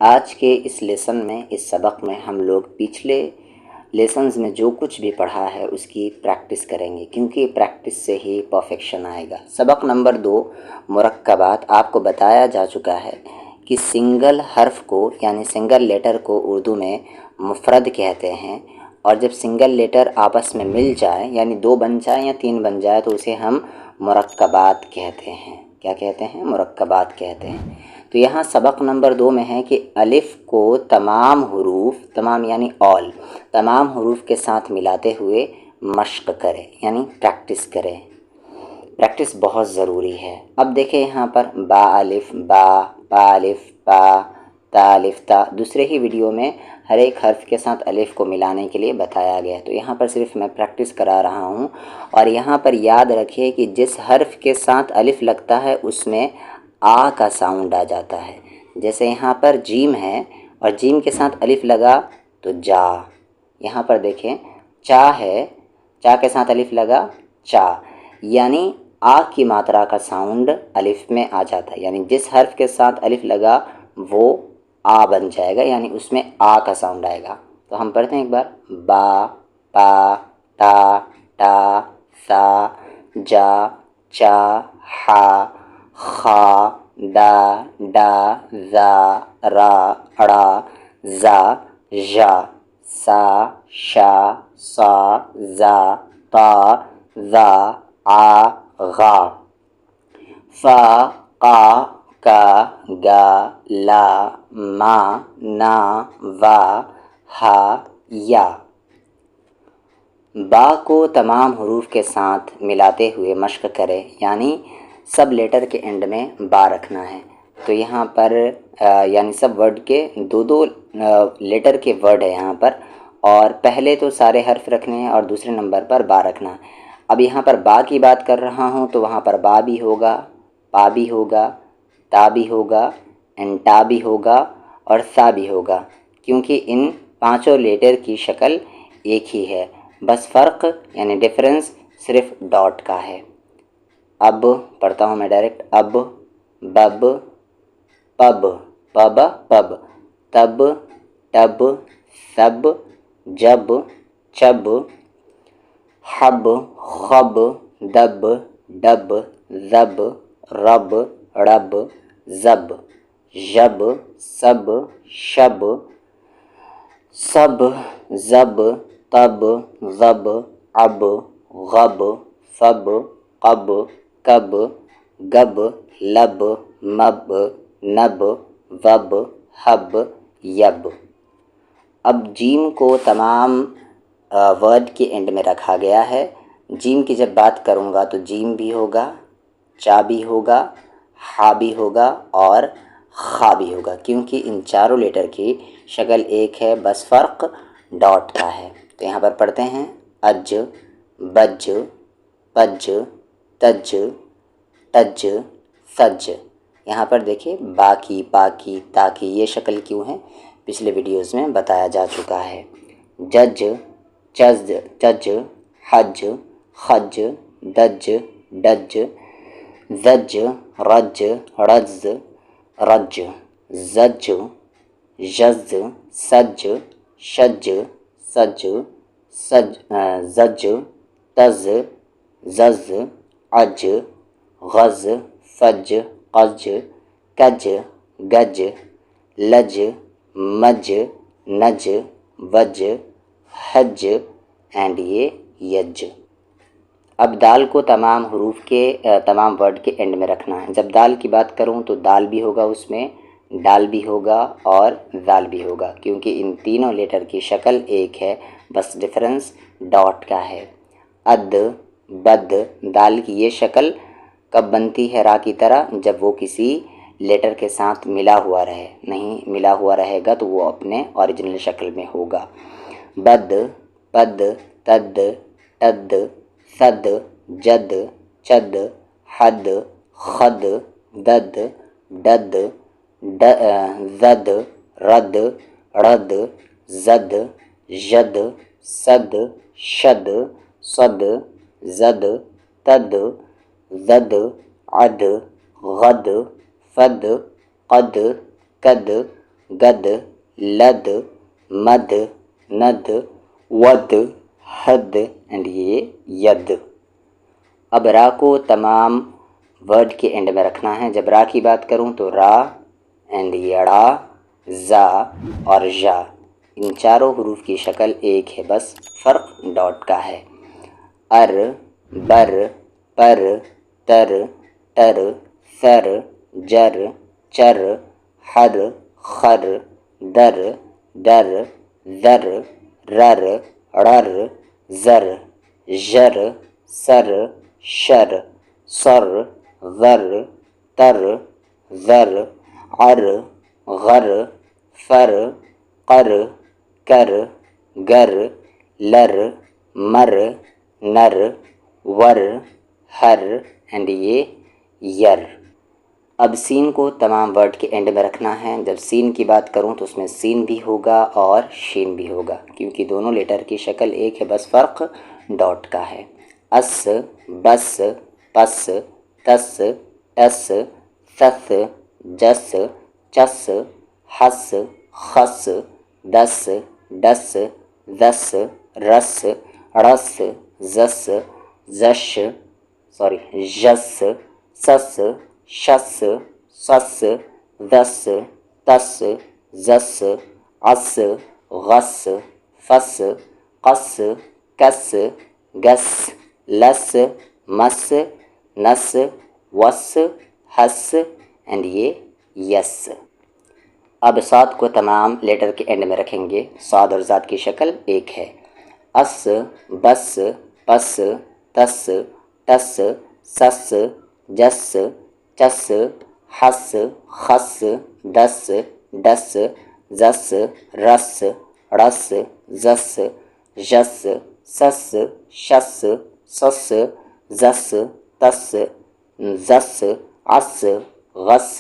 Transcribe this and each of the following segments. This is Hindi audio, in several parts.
आज के इस लेसन में, इस सबक में हम लोग पिछले लेसन्स में जो कुछ भी पढ़ा है उसकी प्रैक्टिस करेंगे, क्योंकि प्रैक्टिस से ही परफेक्शन आएगा। सबक नंबर 2 मुरक्कबात। आपको बताया जा चुका है कि सिंगल हर्फ को यानी सिंगल लेटर को उर्दू में मुफरद कहते हैं, और जब सिंगल लेटर आपस में मिल जाए यानी 2 बन जाए या 3 बन जाए तो उसे हम मुरक्कबात कहते हैं। क्या कहते हैं? मुरक्कबात कहते हैं। तो यहाँ सबक नंबर 2 में है कि अलिफ को तमाम हुरूफ, तमाम यानी ऑल, तमाम हुरूफ के साथ मिलाते हुए मश्क करें यानी प्रैक्टिस करें। प्रैक्टिस बहुत ज़रूरी है। अब देखें यहाँ पर बा अलिफ बा, पा अलिफ पा, ता अलिफ ता। दूसरे ही वीडियो में हर एक हर्फ के साथ अलिफ को मिलाने के लिए बताया गया है, तो यहाँ पर सिर्फ मैं प्रैक्टिस करा रहा हूँ। और यहाँ पर याद रखिए कि जिस हर्फ के साथ अलिफ लगता है उसमें आ का साउंड आ जाता है। जैसे यहाँ पर जीम है और जीम के साथ अलिफ लगा तो जा। यहाँ पर देखें चा है, चा के साथ अलिफ लगा चा, यानी आ की मात्रा का साउंड अलिफ में आ जाता है। यानी जिस हर्फ के साथ अलिफ लगा वो आ बन जाएगा, यानी उसमें आ का साउंड आएगा। तो हम पढ़ते हैं एक बार, बा, पा, ता, टा, सा, जा, चा, हा, खा, दा, डा, जा, रा, अड़ा, जा, जा, सा, शा, सा, जा, ता, जा, आ, गा, फा, का, का, गा, ला, मा, ना, वा, हा, या। बा को तमाम हुरूफ के साथ मिलाते हुए मश्क करें, यानी सब लेटर के एंड में बा रखना है। तो यहाँ पर यानी सब वर्ड के 2-2 लेटर के वर्ड है यहाँ पर, और पहले तो सारे हर्फ रखने हैं और दूसरे नंबर पर बा रखना है। अब यहाँ पर बा की बात कर रहा हूँ तो वहाँ पर बा भी होगा, पा भी होगा, ता भी होगा, एंटा भी होगा और सा भी होगा, क्योंकि इन 5 लेटर की शक्ल एक ही है। बस फ़र्क यानी डिफरेंस सिर्फ डॉट का है। अब पढ़ता हूँ मैं डायरेक्ट। अब, बब, पब, पब पब, तब, टब, सब, जब, चब, हब, खब, दब, डब, जब, रब, रब, जब, जब, सब, शब, सब, जब, तब, जब, अब, गब, फब, कब, कब, गब, लब, मब, नब, वब, हब, यब। अब जीम को तमाम वर्ड के एंड में रखा गया है। जीम की जब बात करूँगा तो जीम भी होगा, चा भी होगा, हा भी होगा और खा भी होगा, क्योंकि इन चारों लेटर की शक्ल एक है, बस फ़र्क डॉट का है। तो यहाँ पर पढ़ते हैं अज, बज, पज, तज, टज, सज। यहाँ पर देखिए बाकी, पाकी, ताकी, ये शक्ल क्यों है पिछले वीडियोज़ में बताया जा चुका है। जज, चज, चज, हज, खज, दज, डज, जज, रज, रज, रज, जज, जज, सज, शज, सज, सज, जज, तज, जज, अज, गज, फज, कज, कज, गज, लज, मज, नज, वज, हज एंड ये यज। अब दाल को तमाम हुरूफ के तमाम वर्ड के एंड में रखना है। जब दाल की बात करूं तो दाल भी होगा, उसमें डाल भी होगा और दाल भी होगा, क्योंकि इन तीनों लेटर की शक्ल एक है, बस डिफरेंस डॉट का है। अद, बद, दाल की ये शक्ल कब बनती है रा की तरह? जब वो किसी लेटर के साथ मिला हुआ रहे। नहीं मिला हुआ रहेगा तो वो अपने ओरिजिनल शक्ल में होगा। बद, पद, तद, टद, सद, जद, चद, हद, खद, दद, डद, जद, रद, रद, जद, जद, सद, शद, सद, जद, तद, जद, अद, गद, फद, कद, कद, गद, लद, मद, नद, वद, हद एंड ये यद। अब रा को तमाम वर्ड के एंड में रखना है। जब रा की बात करूं तो रा एंड यड़ा, जा और जा, इन चारों हरूफ की शक्ल एक है, बस फ़र्क डॉट का है। अर, बर, पर, तर, टर, सर, जर, चर, हर, खर, दर, दर, ज़र, रर, ड़र, ज़र, ज़र, सर, शर, सर, ज़र, तर, ज़र, अर, गर, फर, कर, कर, गर, लर, मर, नर, वर, हर एंड ये यर। अब सीन को तमाम वर्ड के एंड में रखना है। जब सीन की बात करूं तो उसमें सीन भी होगा और शीन भी होगा, क्योंकि दोनों लेटर की शक्ल एक है, बस फ़र्क डॉट का है। अस, बस, पस, तस, टस, सस, जस, चस, हस, खस, दस, डस, दस, रस, रस, जस, जश, जस, सस, शस, सस, दस, तस, जस, अस, गस, फस, कस, कस, गस, लस, मस, नस, वस, हस एंड ये यस। अब साद को तमाम लेटर के एंड में रखेंगे। साद और ज़ाद की शक्ल एक है। अस, बस, पस, तस, टस, सस, जस, चस, हस, खस, दस, डस, जस, रस, रस, जस, जस, सस, शस, सस, जस, तस, जस, अस, गस,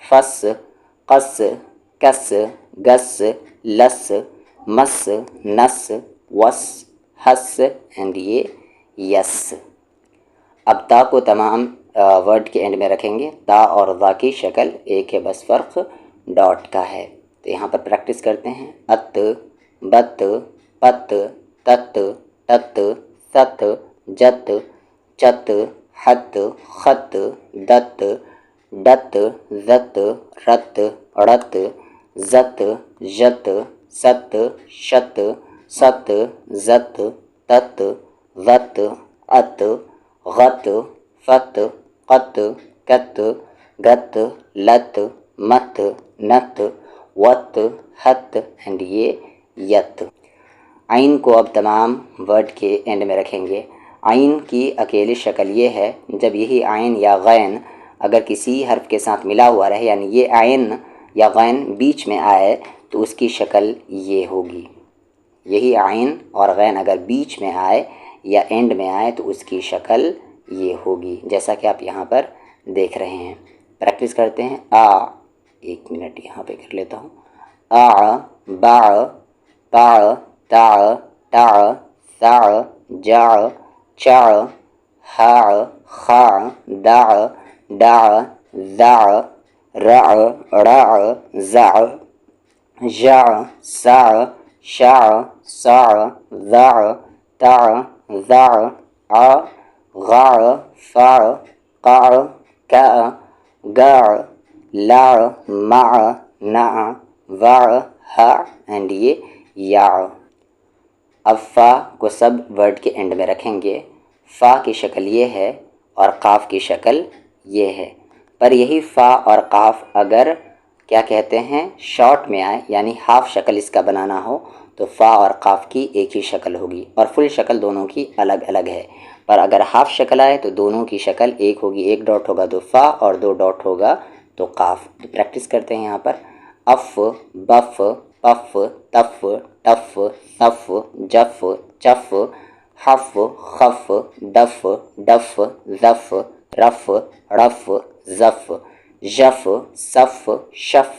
फस, कस, कस, गस, लस, मस, नस, वस, हस एंड ये यस। अब ता को तमाम वर्ड के एंड में रखेंगे। ता और ज़ा की शक्ल एक है, बस फ़र्क डॉट का है। तो यहाँ पर प्रैक्टिस करते हैं। अत, बत, पत, तत, टत, सत, जत, चत, हत, खत, दत, डत, जत, रत, अड़त, जत, जत, सत, शत, सत, जत, तत, वत, अत, गत, फत, कत, कत, गत, लत, मत, नत, वत, हत एंड ये यत। आइन को अब तमाम वर्ड के एंड में रखेंगे। आइन की अकेली शक्ल ये है, जब यही आइन या गैन अगर किसी हर्फ के साथ मिला हुआ रहे, यानी ये आइन या गैन बीच में आए, तो उसकी शक्ल ये होगी। यही आइन और गैन अगर बीच में आए या एंड में आए तो उसकी शक्ल ये होगी, जैसा कि आप यहाँ पर देख रहे हैं। प्रैक्टिस करते हैं। आ, एक मिनट यहाँ पे कर लेता हूँ। आ, बा, पा, ता, टा, सा, जा, चा, हा, खा, दा, डा, जा, रा, ड़ा, जा, जा, सा, शा, सा, दा, ता, जा, आ, गा, फा, का, का, गा, ला, मा, ना, वा, हा एंड ये या। अब फ़ा को सब वर्ड के एंड में रखेंगे। फ़ा की शक्ल ये है और काफ की शक्ल ये है, पर यही फ़ा और काफ अगर क्या कहते हैं शॉर्ट में आए, यानी हाफ शक्ल इसका बनाना हो, तो फ़ा और काफ की एक ही शक्ल होगी और फुल शक्ल दोनों की अलग अलग है। पर अगर हाफ शक्ल आए तो दोनों की शक्ल एक होगी, एक डॉट होगा तो फ़ा और दो डॉट होगा तो काफ। तो प्रैक्टिस करते हैं यहाँ पर। अफ, बफ, पफ, तफ, टफ, सफ, जफ, चफ, हफ, खफ, दफ, डफ, जफ, रफ, रफ, जफ, जफ, सफ, शफ,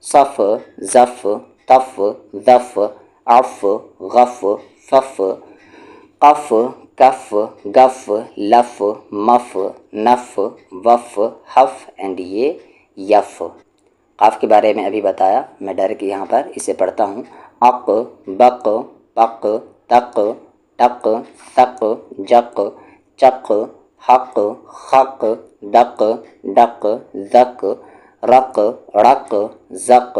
सफ, जफ, तफ, जफ, अफ, गफ, फफ, कफ, कफ, गफ, लफ, मफ, नफ, वफ, हफ एंड ये यफ। काफ के बारे में अभी बताया, मैं डायरेक्ट यहाँ पर इसे पढ़ता हूँ। अक, बक, पक, तक, टक, सक, जक, चक, हक, खक, डक, डक, जक, रक, रक, जक,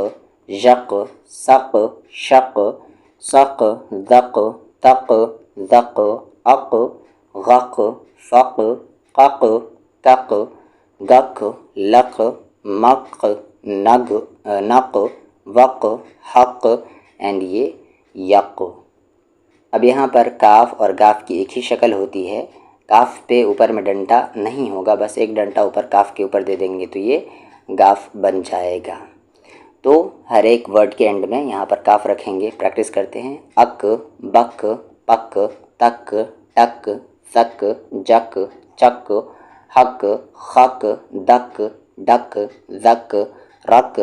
जक, सक, शक, सक, दक, तक, दक, अक, गक, फक, कक, कक, गक, लक, मक, नग, नक, वक, हक एंड ये यक। अब यहाँ पर काफ और गाफ की एक ही शक्ल होती है। काफ पे ऊपर में डंडा नहीं होगा, बस एक डंडा ऊपर काफ के ऊपर दे देंगे तो ये गाफ बन जाएगा। तो हर एक वर्ड के एंड में यहाँ पर काफ रखेंगे। प्रैक्टिस करते हैं। अक, बक, पक, तक, टक, सक, जक, चक, हक, खक, दक, डक, जक, रक,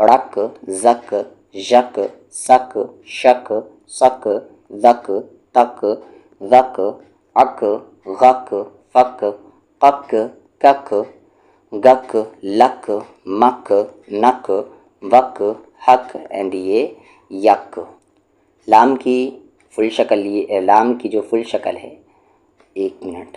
रक, जक, जक, सक, शक, सक, दक, तक, दक, अक, गक, फक, कक, कक, गक, लक, मक, नक, वक, हक एंड ये यक। लाम की फुल शक्ल, ये लाम की जो फुल शक्ल है, एक मिनट,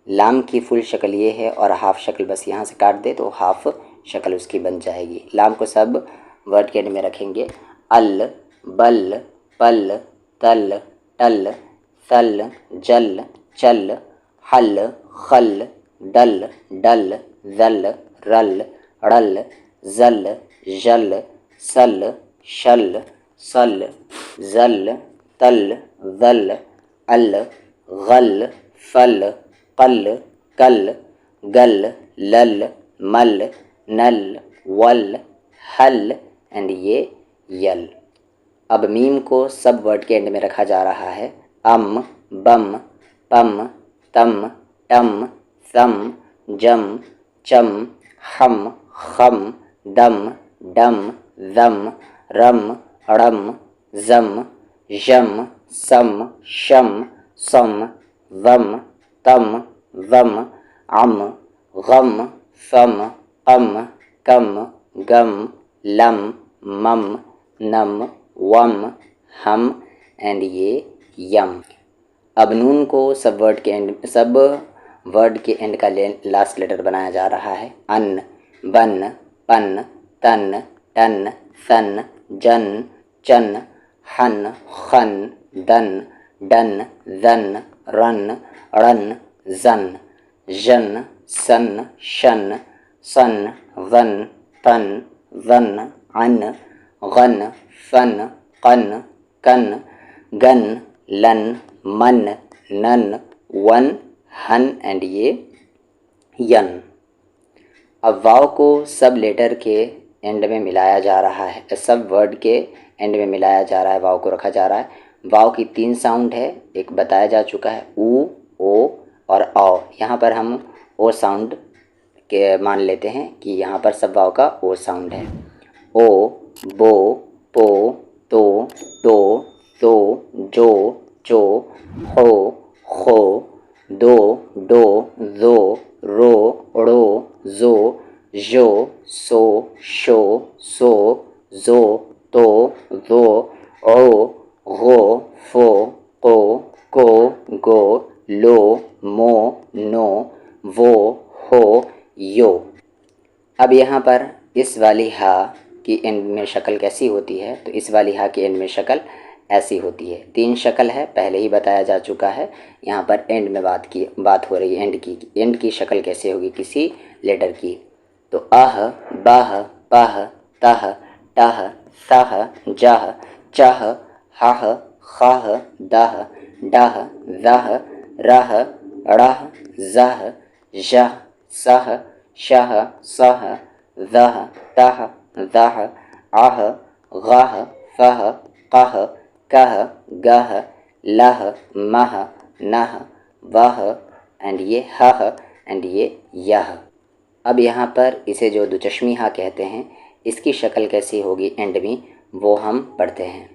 लाम की फुल शक्ल ये है और हाफ शक्ल बस यहाँ से काट दे तो हाफ शक्ल उसकी बन जाएगी। लाम को सब वर्ड के एंड में रखेंगे। अल, बल, पल, तल, टल, सल, जल, चल, हल, खल, डल, डल, जल, रल, रल, जल, जल, सल, शल, सल, जल, तल, जल, अल, गल, फल, कल, कल, गल, लल, मल, नल, वल, हल एंड ये यल। अब मीम को सब वर्ड के एंड में रखा जा रहा है। अम, बम, पम, तम, टम, सम, जम, चम, हम, खम, दम, डम, जम, रम, रम, जम, जम, सम, शम, सम, वम, तम, वम, अम, गम, फम, कम, कम, गम, लम, मम, नम, वम, हम एंड ये यम। अब नून को सब वर्ड के एंड का लास्ट लेटर बनाया जा रहा है। अन, बन, पन, तन, टन, सन, जन, चन, हन, खन, दन, डन, जन, रन, रन, जन, जन, सन, शन, सन, वन, तन, वन, अन, गन, फन, कन, कन, गन, लन, मन, नन, वन, हन एंड ये यन। अब वाव को सब लेटर के एंड में मिलाया जा रहा है, सब वर्ड के एंड में मिलाया जा रहा है, वाव को रखा जा रहा है। वाव की 3 साउंड है, एक बताया जा चुका है, ऊ, ओ और औ। यहाँ पर हम ओ साउंड के मान लेते हैं कि यहाँ पर सब वाव का ओ साउंड है। ओ, बो, पो, तो, तो, जो, चो, हो, खो, दो, डो, जो, रो, ड़ो, जो, जो, सो, शो, सो, जो, तो, जो, ओ, गो, फो, को, गो, लो, मो, नो, वो, हो, यो। अब यहाँ पर इस वाली हा की एंड में शक्ल कैसी होती है, तो इस वाली हा की एंड में शक्ल ऐसी होती है। 3 शक्ल है, पहले ही बताया जा चुका है। यहाँ पर एंड में बात हो रही है एंड की शक्ल कैसे होगी किसी लेटर की। तो अह, बह, पह, तह, टह, सह, जह, चह, हह, खह, दह, डह, जह, रह, रह, जह, जह, सह, शह, सह, जह, तह, जह, आह, गह, फह, कह, कह, गह, लह, मह, नह, वह एंड ये हह एंड ये यह। अब यहाँ पर इसे जो दुचश्मी हा कहते हैं, इसकी शक्ल कैसी होगी एंड में वो हम पढ़ते हैं।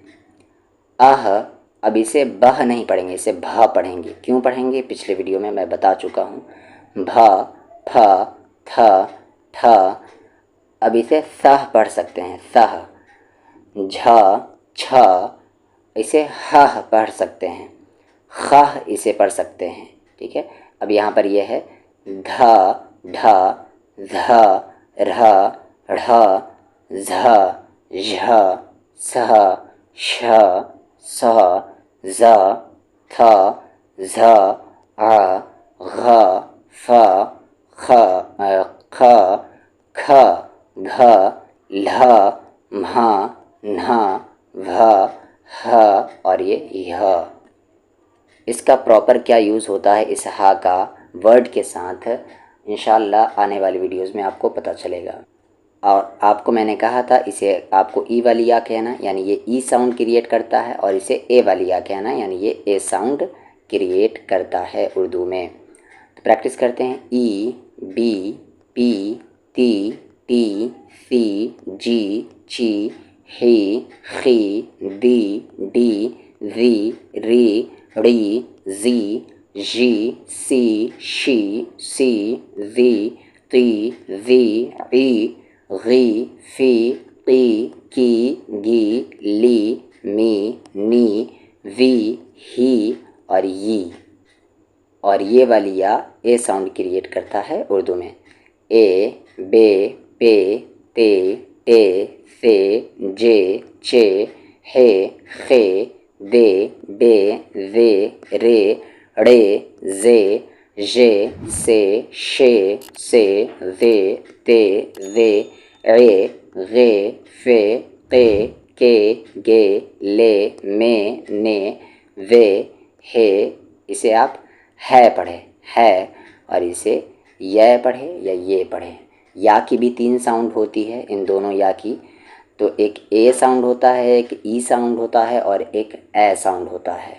अह, अब इसे बह नहीं पढ़ेंगे, इसे भ पढ़ेंगे। क्यों पढ़ेंगे, पिछले वीडियो में मैं बता चुका हूँ। भ, फ, थ, ठ, अब इसे सह पढ़ सकते हैं, सह। झ छ, इसे ह पढ़ सकते हैं, खह इसे पढ़ सकते हैं। ठीक है, अब यहाँ पर यह है ध ढ ध रह ढ़ झ झ सह श सह ज थ झ अ घ फ ख ख ख घ ल म्ह न भ ह और ये यह। इसका प्रॉपर क्या यूज़ होता है इस हा का वर्ड के साथ, इंशाल्लाह आने वाली वीडियोस में आपको पता चलेगा। और आपको मैंने कहा था इसे आपको ई वाली या कहना, यानी ये ई साउंड क्रिएट करता है, और इसे ए वाली या कहना, यानी ये ए साउंड क्रिएट करता है उर्दू में। तो प्रैक्टिस करते हैं। ई बी पी ती टी सी जी ची ही खी दी डी जी री D ji ji C she सी जी ती जी ई गी फी की गी ली मी नी वी ही और यी। और ये वाली या ए साउंड क्रिएट करता है उर्दू में। ए बे पे ते टे से जे चे हे खे दे बे जे रे ड़े जे जे से शे से जे ते जे ए गे फे के गे ले मे ने वे हे। इसे आप है पढ़े है, और इसे यह पढ़े या ये पढ़े। या की भी 3 साउंड होती है इन दोनों या की। तो एक ए साउंड होता है, एक ई साउंड होता है और एक ए साउंड होता है।